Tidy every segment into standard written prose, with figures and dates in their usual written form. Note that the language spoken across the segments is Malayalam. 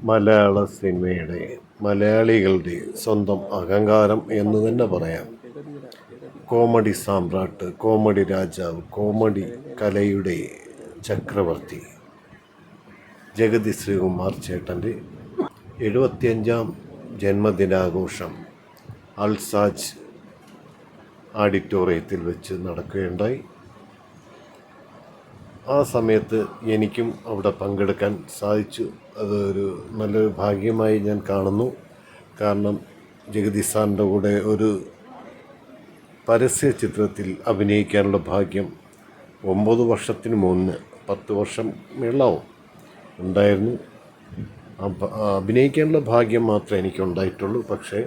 മലയാള സിനിമയുടെ മലയാളികളുടെ സ്വന്തം അഹങ്കാരം എന്ന് തന്നെ പറയാം. കോമഡി സാമ്രാട്ട്, കോമഡി രാജാവ്, കോമഡി കലയുടെ ചക്രവർത്തി ജഗതി ശ്രീകുമാർ ചേട്ടൻ്റെ 75ാം ജന്മദിനാഘോഷം അൽസാജ് ഓഡിറ്റോറിയത്തിൽ വെച്ച് നടക്കുകയുണ്ടായി. ആ സമയത്ത് എനിക്കും അവിടെ പങ്കെടുക്കാൻ സാധിച്ചു. അതൊരു നല്ലൊരു ഭാഗ്യമായി ഞാൻ കാണുന്നു. കാരണം ജഗതി സാറിൻ്റെ കൂടെ ഒരു പരസ്യ ചിത്രത്തിൽ അഭിനയിക്കാനുള്ള ഭാഗ്യം 9 വർഷത്തിന് മുന്നേ 10 വർഷം മേളാവും ഉണ്ടായിരുന്നു. അഭിനയിക്കാനുള്ള ഭാഗ്യം മാത്രമേ എനിക്കുണ്ടായിട്ടുള്ളൂ. പക്ഷേ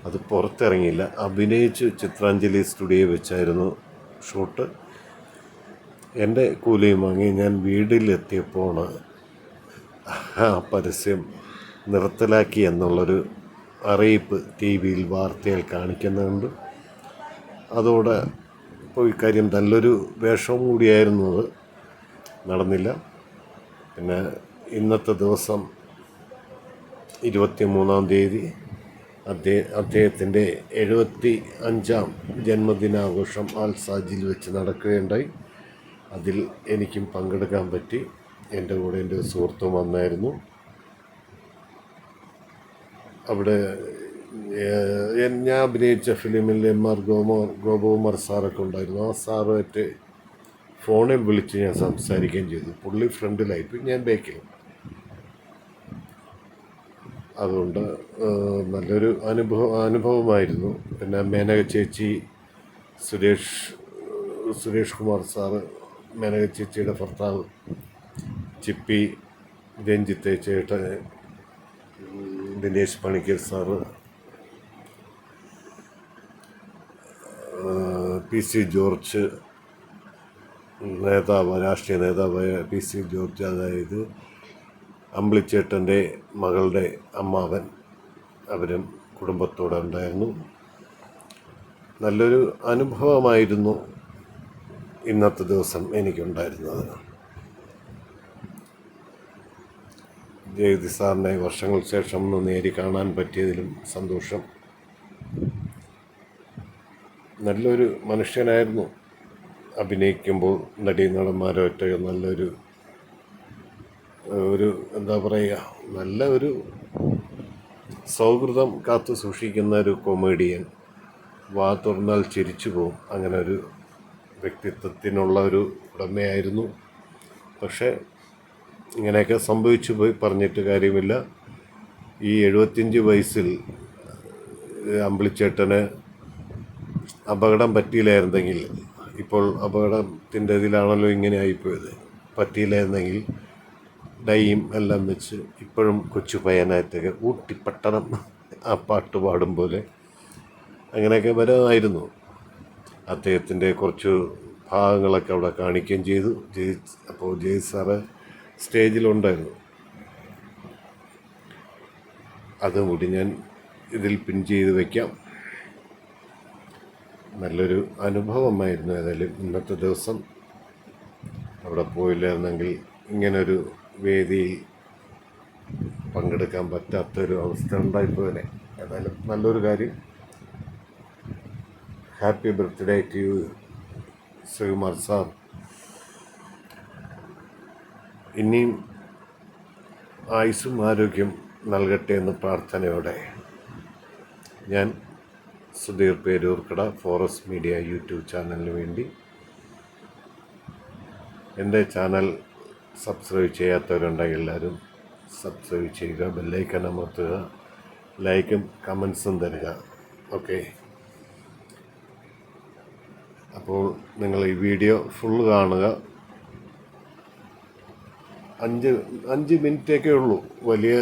അത് പുറത്തിറങ്ങിയില്ല. അഭിനയിച്ച് ചിത്രാഞ്ജലി സ്റ്റുഡിയോ വെച്ചായിരുന്നു ഷൂട്ട്. എൻ്റെ കൂലിയും വാങ്ങി ഞാൻ വീട്ടിലെത്തിയപ്പോൾ ആ പരസ്യം നിർത്തലാക്കി എന്നുള്ളൊരു അറിയിപ്പ് ടി വിയിൽ വാർത്തയിൽ കാണിക്കുന്നുണ്ട്. അതോടെ ഇപ്പോൾ ഇക്കാര്യം നല്ലൊരു വേഷവും കൂടിയായിരുന്നു. അത് നടന്നില്ല. പിന്നെ ഇന്നത്തെ ദിവസം 23-ാം തീയതി അദ്ദേഹത്തിൻ്റെ 75ാം ജന്മദിനാഘോഷം അൽസാജിൽ വെച്ച് നടക്കുകയുണ്ടായി. അതിൽ എനിക്കും പങ്കെടുക്കാൻ പറ്റി. എൻ്റെ കൂടെ എൻ്റെ സുഹൃത്തും വന്നായിരുന്നു. അവിടെ ഞാൻ അഭിനയിച്ച ഫിലിമിൽ MR ഗോപകുമാർ സാറൊക്കെ ഉണ്ടായിരുന്നു. ആ സാറുമായിട്ട് ഫോണിൽ വിളിച്ച് ഞാൻ സംസാരിക്കുകയും ചെയ്തു. പുള്ളി ഫ്രണ്ടിലായിട്ട് ഞാൻ ബാക്കിലും. അതുകൊണ്ട് നല്ലൊരു അനുഭവമായിരുന്നു. പിന്നെ മേനക ചേച്ചി, സുരേഷ് കുമാർ സാറ്, മേനക ചേച്ചിയുടെ ഭർത്താവ് ചിപ്പി, രഞ്ജിത്ത് ചേട്ടൻ, Dinesh Panicker sir, PC George രാഷ്ട്രീയ നേതാവായ PC ജോർജ്, അതായത് അമ്പിളിച്ചേട്ടൻ്റെ മകളുടെ അമ്മാവൻ, അവരും കുടുംബത്തോടെ ഉണ്ടായിരുന്നു. നല്ലൊരു അനുഭവമായിരുന്നു ഇന്നത്തെ ദിവസം എനിക്കുണ്ടായിരുന്നത്. ജഗതി സാറിനെ വർഷങ്ങൾക്ക് ശേഷം ഒന്ന് നേരി കാണാൻ പറ്റിയതിലും സന്തോഷം. നല്ലൊരു മനുഷ്യനായിരുന്നു. അഭിനയിക്കുമ്പോൾ നടന്മാരുമായിട്ട് നല്ലൊരു എന്താ പറയുക, നല്ല ഒരു സൗഹൃദം കാത്തു സൂക്ഷിക്കുന്ന ഒരു കൊമേഡിയൻ. വാ തുറന്നാൽ ചിരിച്ചു പോകും. അങ്ങനെ ഒരു വ്യക്തിത്വത്തിനുള്ള ഒരു ഉടമയായിരുന്നു. പക്ഷേ ഇങ്ങനെയൊക്കെ സംഭവിച്ചു പോയി, പറഞ്ഞിട്ട് കാര്യമില്ല. ഈ 75 വയസ്സിൽ അമ്പിളിച്ചേട്ടന് അപകടം പറ്റിയില്ലായിരുന്നെങ്കിൽ, ഇപ്പോൾ അപകടത്തിൻ്റെ ഇതിലാണല്ലോ ഇങ്ങനെ ആയിപ്പോയത്, പറ്റിയില്ലായിരുന്നെങ്കിൽ ഡൈയും എല്ലാം വെച്ച് ഇപ്പോഴും കൊച്ചു പയ്യനായിട്ടൊക്കെ ഊട്ടിപ്പട്ടണം ആ പാട്ട് പാടും പോലെ അങ്ങനെയൊക്കെ വരുമായിരുന്നു. അദ്ദേഹത്തിൻ്റെ കുറച്ച് ഭാഗങ്ങളൊക്കെ അവിടെ കാണിക്കുകയും ചെയ്തു. അപ്പോൾ ജയ് സാറ് സ്റ്റേജിലുണ്ടായിരുന്നു. അതും കൂടി ഞാൻ ഇതിൽ പിൻ ചെയ്ത് വയ്ക്കാം. നല്ലൊരു അനുഭവമായിരുന്നു. ഏതായാലും ഇന്നത്തെ ദിവസം അവിടെ പോയില്ലായിരുന്നെങ്കിൽ ഇങ്ങനൊരു വേദിയിൽ പങ്കെടുക്കാൻ പറ്റാത്തൊരു അവസ്ഥ ഉണ്ടായിപ്പോയനെ. ഏതായാലും നല്ലൊരു കാര്യം. Happy birthday to you Sreekumar sir. ഇനിയും ആയുസ്സും ആരോഗ്യം നൽകട്ടെ എന്ന പ്രാർത്ഥനയോടെ ഞാൻ Sudheer Peroorkada forest media YouTube ചാനലിന് വേണ്ടി, എൻ്റെ ചാനൽ സബ്സ്ക്രൈബ് ചെയ്യാത്തവരുണ്ടെങ്കിൽ എല്ലാവരും സബ്സ്ക്രൈബ് ചെയ്യുക, ബെല്ലൈക്കൺ അമർത്തുക, ലൈക്കും കമൻസും തരിക. ഓക്കെ. അപ്പോൾ നിങ്ങൾ ഈ വീഡിയോ ഫുൾ കാണുക. 5 മിനിറ്റൊക്കെ ഉള്ളൂ. വലിയ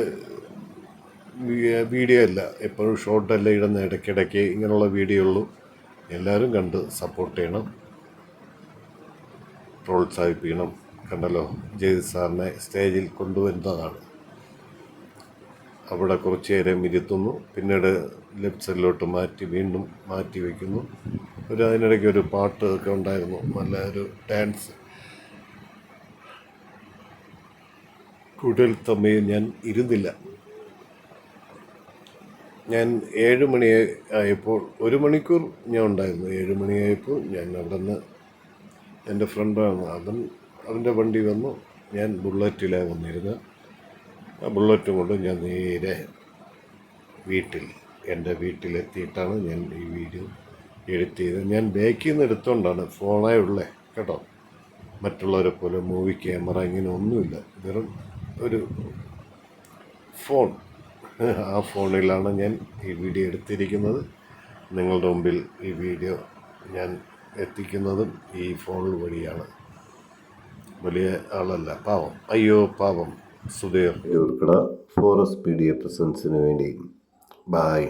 വീഡിയോ അല്ല, എപ്പോഴും ഷോർട്ടല്ല ഇടുന്ന, ഇടയ്ക്കിടയ്ക്ക് ഇങ്ങനെയുള്ള വീഡിയോ ഉള്ളൂ. എല്ലാവരും കണ്ട് സപ്പോർട്ട് ചെയ്യണം, പ്രോത്സാഹിപ്പിക്കണം. കണ്ടല്ലോ, ജഗതി സാറിനെ സ്റ്റേജിൽ കൊണ്ടുവരുന്നതാണ്. അവിടെ കുറച്ച് നേരം ഇരുത്തുന്നു, പിന്നീട് ലെഫ്റ്റ് സൈഡിലോട്ട് വീണ്ടും മാറ്റി വയ്ക്കുന്നു. അതിനിടയ്ക്ക് ഒരു പാട്ട് ഒക്കെ ഉണ്ടായിരുന്നു, നല്ല ഒരു ഡാൻസ്. കൂടുതൽ സമയം ഞാൻ ഇരുന്നില്ല. ഞാൻ 7 മണി ആയപ്പോൾ 1 മണിക്കൂർ ഞാൻ ഉണ്ടായിരുന്നു. 7 മണിയായപ്പോൾ ഞാൻ അവിടെ നിന്ന് എൻ്റെ ഫ്രണ്ടാണ് അവൻ്റെ വണ്ടി വന്നു. ഞാൻ ബുള്ളറ്റിലാണ് വന്നിരുന്നത്. ആ ബുള്ളറ്റും കൊണ്ട് ഞാൻ നേരെ എൻ്റെ വീട്ടിലെത്തിയിട്ടാണ് ഞാൻ ഈ വീഡിയോ എഡിറ്റ് ചെയ്തത്. ഞാൻ ബാക്കിൽ നിന്ന് എടുത്തുകൊണ്ടാണ്, ഫോണേ ഉള്ളേ കേട്ടോ. മറ്റുള്ളവരെ പോലെ മൂവി ക്യാമറ ഇങ്ങനെ ഒന്നുമില്ല, വെറും ഒരു ഫോൺ. ആ ഫോണിലാണ് ഞാൻ ഈ വീഡിയോ എടുത്തിരിക്കുന്നത്. നിങ്ങളുടെ മുമ്പിൽ ഈ വീഡിയോ ഞാൻ എത്തിക്കുന്നതും ഈ ഫോൺ വഴിയാണ്. വലിയ ആളല്ല, പാവം. അയ്യോ പാവം സുധീർ. ഫോറസ്റ്റ് മീഡിയ പ്രസൻസിന് വേണ്ടി ബായ്.